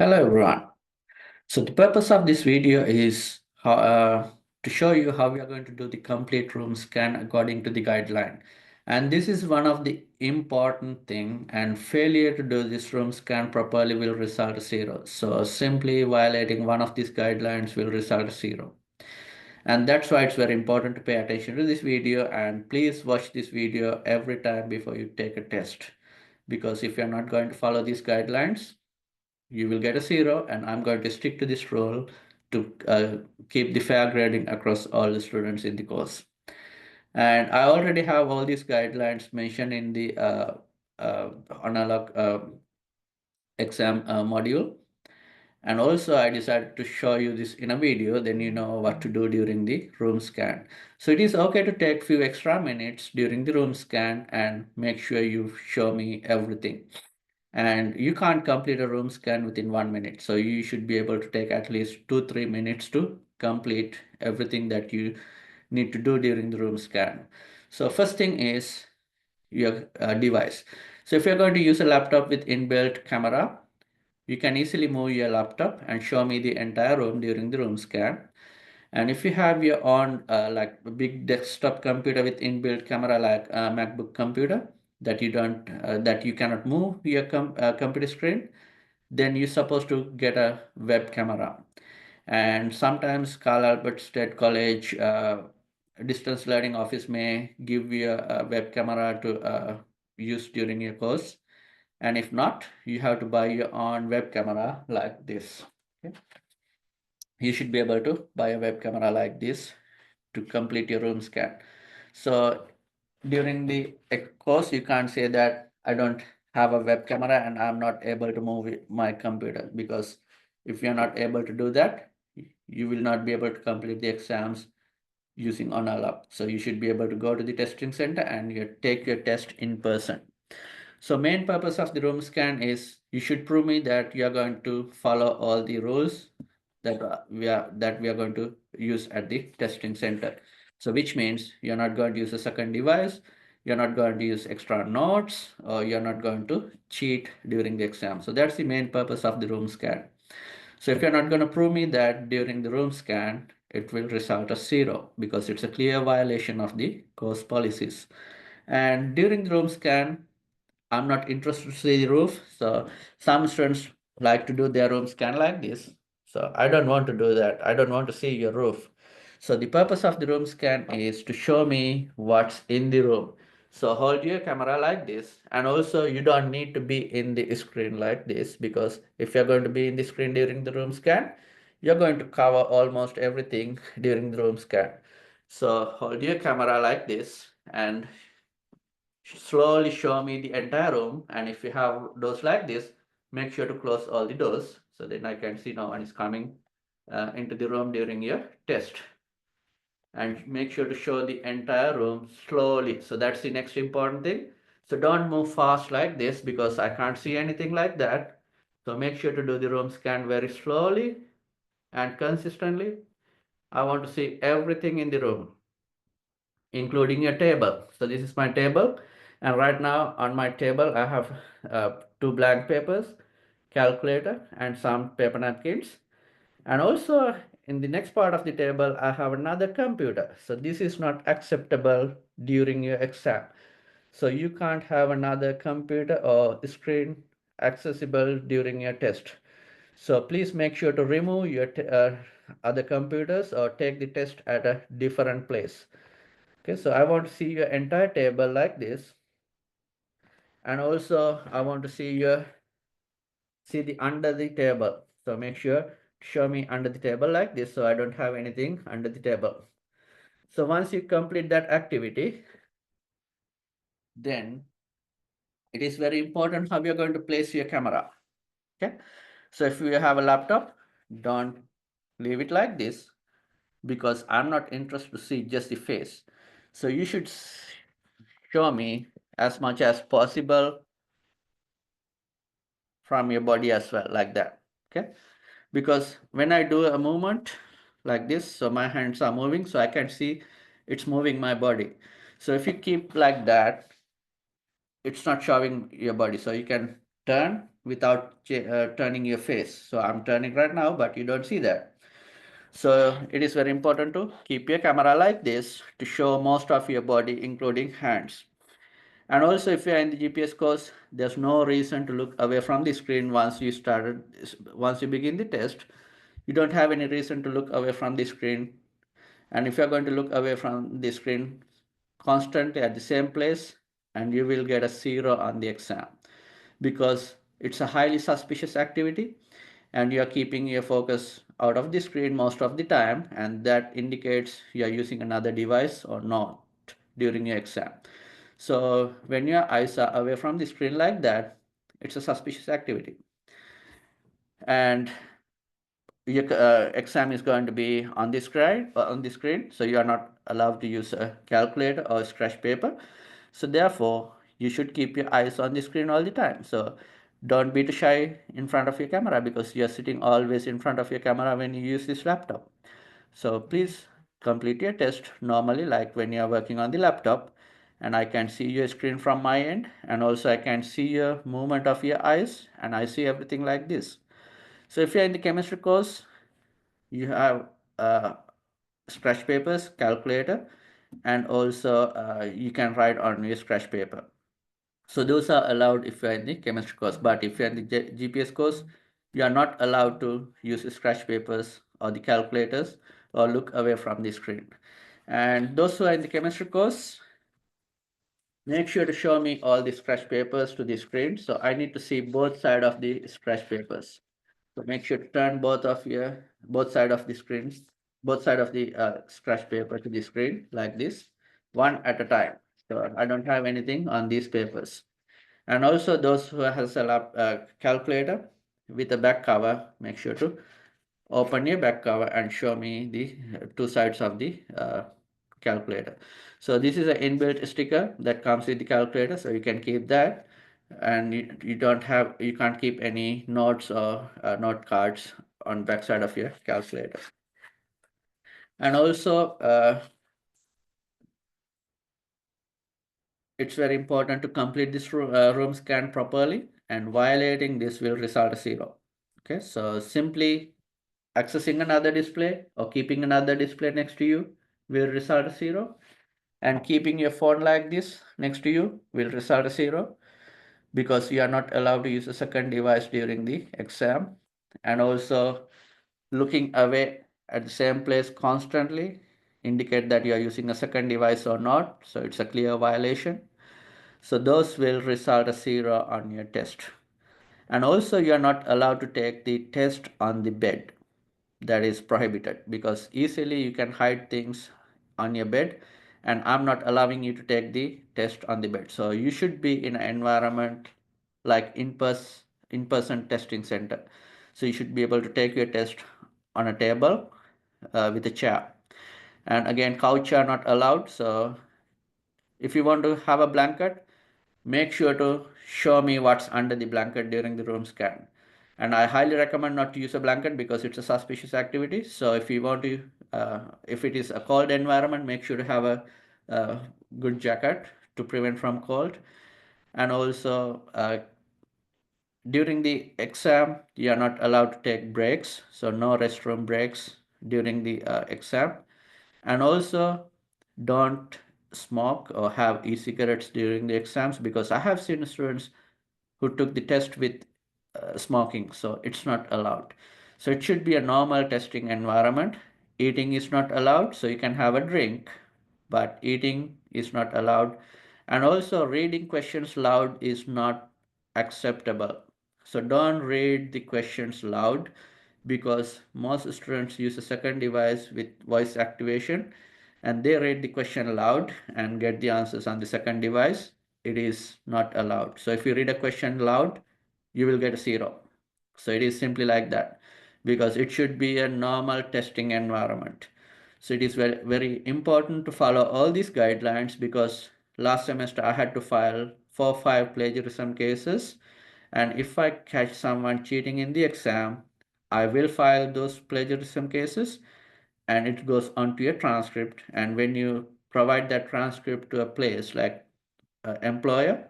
Hello everyone. So the purpose of this video is to show you how we are going to do the complete room scan according to the guideline. And this is one of the important thing, and failure to do this room scan properly will result zero. So simply violating one of these guidelines will result zero. And that's why it's very important to pay attention to this video, and please watch this video every time before you take a test. Because if you're not going to follow these guidelines, you will get a zero, and I'm going to stick to this rule to keep the fair grading across all the students in the course. And I already have all these guidelines mentioned in the analog exam module. And also I decided to show you this in a video, then you know what to do during the room scan. So it is okay to take few extra minutes during the room scan and make sure you show me everything. And you can't complete a room scan within 1 minute, so you should be able to take at least 2-3 minutes to complete everything that you need to do during the room scan. So first thing is your device. So if you're going to use a laptop with inbuilt camera, you can easily move your laptop and show me the entire room during the room scan. And if you have your own like a big desktop computer with inbuilt camera like a MacBook computer that you cannot move your computer screen, then you're supposed to get a web camera. And sometimes Carl Albert State College distance learning office may give you a web camera to use during your course. And if not, you have to buy your own web camera like this. Okay? You should be able to buy a web camera like this to complete your room scan. So during the course, you can't say that I don't have a web camera and I'm not able to move my computer, because if you're not able to do that, you will not be able to complete the exams using ONALAP. So you should be able to go to the testing center and you take your test in person. So main purpose of the room scan is you should prove me that you are going to follow all the rules that we are going to use at the testing center. So which means you're not going to use a second device, you're not going to use extra notes, or you're not going to cheat during the exam. So that's the main purpose of the room scan. So if you're not going to prove me that during the room scan, it will result as zero, because it's a clear violation of the course policies. And during the room scan, I'm not interested to see the roof. So some students like to do their room scan like this. So I don't want to do that. I don't want to see your roof. So the purpose of the room scan is to show me what's in the room. So hold your camera like this, and also you don't need to be in the screen like this, because if you're going to be in the screen during the room scan, you're going to cover almost everything during the room scan. So hold your camera like this and slowly show me the entire room. And if you have doors like this, make sure to close all the doors, so then I can see no one is coming into the room during your test. And make sure to show the entire room slowly. So that's the next important thing. So don't move fast like this, because I can't see anything like that. So make sure to do the room scan very slowly and consistently. I want to see everything in the room, including your table. So this is my table, and right now on my table I have two blank papers, calculator, and some paper napkins. And also in the next part of the table I have another computer. So this is not acceptable during your exam. So you can't have another computer or screen accessible during your test. So please make sure to remove your other computers or take the test at a different place. Okay, so I want to see your entire table like this, and also I want to see the under the table. So make sure to show me under the table like this, so I don't have anything under the table. So once you complete that activity, then it is very important how you're going to place your camera. Okay, so if you have a laptop, don't leave it like this, because I'm not interested to see just the face. So you should show me as much as possible from your body as well, like that. Okay, because when I do a movement like this, so my hands are moving, so I can see it's moving my body. So if you keep like that, it's not showing your body. So you can turn without turning your face. So I'm turning right now, but you don't see that. So it is very important to keep your camera like this to show most of your body, including hands. And also, if you are in the GPS course, there's no reason to look away from the screen once you begin the test. You don't have any reason to look away from the screen. And if you're going to look away from the screen constantly at the same place, and you will get a 0 on the exam, because it's a highly suspicious activity and you are keeping your focus out of the screen most of the time, and that indicates you are using another device or not during your exam. So when your eyes are away from the screen like that, it's a suspicious activity. And your exam is going to be on the screen, so you are not allowed to use a calculator or scratch paper. So therefore, you should keep your eyes on the screen all the time. So don't be too shy in front of your camera, because you are sitting always in front of your camera when you use this laptop. So please complete your test normally, like when you are working on the laptop, and I can see your screen from my end, and also I can see your movement of your eyes, and I see everything like this. So if you're in the chemistry course, you have scratch papers, calculator, and also you can write on your scratch paper. So those are allowed if you're in the chemistry course. But if you're in the GPS course, you are not allowed to use scratch papers or the calculators or look away from the screen. And those who are in the chemistry course, make sure to show me all the scratch papers to the screen. So I need to see both sides of the scratch papers. So make sure to turn both side of the screens, both side of the scratch paper to the screen like this, one at a time. So I don't have anything on these papers. And also those who has a calculator with a back cover, make sure to open your back cover and show me the two sides of the calculator. So this is an inbuilt sticker that comes with the calculator, so you can keep that, and you can't keep any notes or note cards on back side of your calculator. And also it's very important to complete this room scan properly, and violating this will result a 0. Okay, so simply accessing another display or keeping another display next to you will result a 0, and keeping your phone like this next to you will result a 0, because you are not allowed to use a second device during the exam. And also looking away at the same place constantly indicate that you are using a second device or not, so it's a clear violation. So those will result a 0 on your test. And also you are not allowed to take the test on the bed. That is prohibited, because easily you can hide things on your bed, and I'm not allowing you to take the test on the bed. So you should be in an environment like in-person testing center. So you should be able to take your test on a table with a chair. And again, couch are not allowed. So if you want to have a blanket, make sure to show me what's under the blanket during the room scan. And I highly recommend not to use a blanket, because it's a suspicious activity. So if you want to, if it is a cold environment, make sure to have a good jacket to prevent from cold. And also during the exam, you are not allowed to take breaks. So no restroom breaks during the exam. And also don't smoke or have e-cigarettes during the exams, because I have seen students who took the test with smoking, so it's not allowed. So it should be a normal testing environment. Eating is not allowed, so you can have a drink, but eating is not allowed. And also reading questions loud is not acceptable. So don't read the questions loud, because most students use a second device with voice activation, and they read the question loud and get the answers on the second device. It is not allowed. So if you read a question loud, you will get a 0. So it is simply like that, because it should be a normal testing environment. So it is very, very important to follow all these guidelines, because last semester I had to file 4 or 5 plagiarism cases. And if I catch someone cheating in the exam, I will file those plagiarism cases, and it goes onto your transcript. And when you provide that transcript to a place like employer,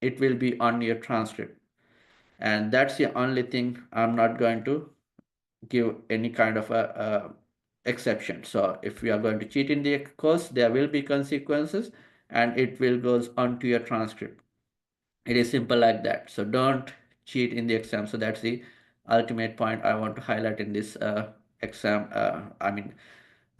it will be on your transcript. And that's the only thing. I'm not going to give any kind of a exception. So if you are going to cheat in the course, there will be consequences, and it will goes onto your transcript. It is simple like that. So don't cheat in the exam. So that's the ultimate point I want to highlight in this exam.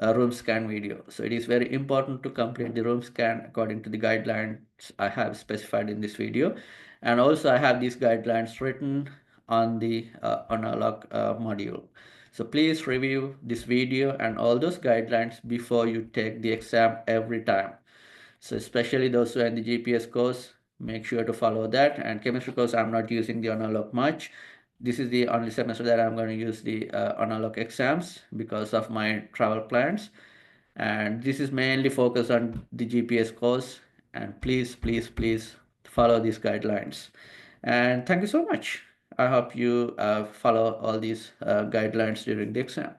Room scan video. So it is very important to complete the room scan according to the guidelines I have specified in this video. And also I have these guidelines written on the analog module. So please review this video and all those guidelines before you take the exam every time. So especially those who are in the GPS course, make sure to follow that. And chemistry course, I'm not using the analog much. This is the only semester that I'm going to use the analog exams because of my travel plans. And this is mainly focused on the GPS course. And please, please, please follow these guidelines. And thank you so much. I hope you follow all these guidelines during the exam.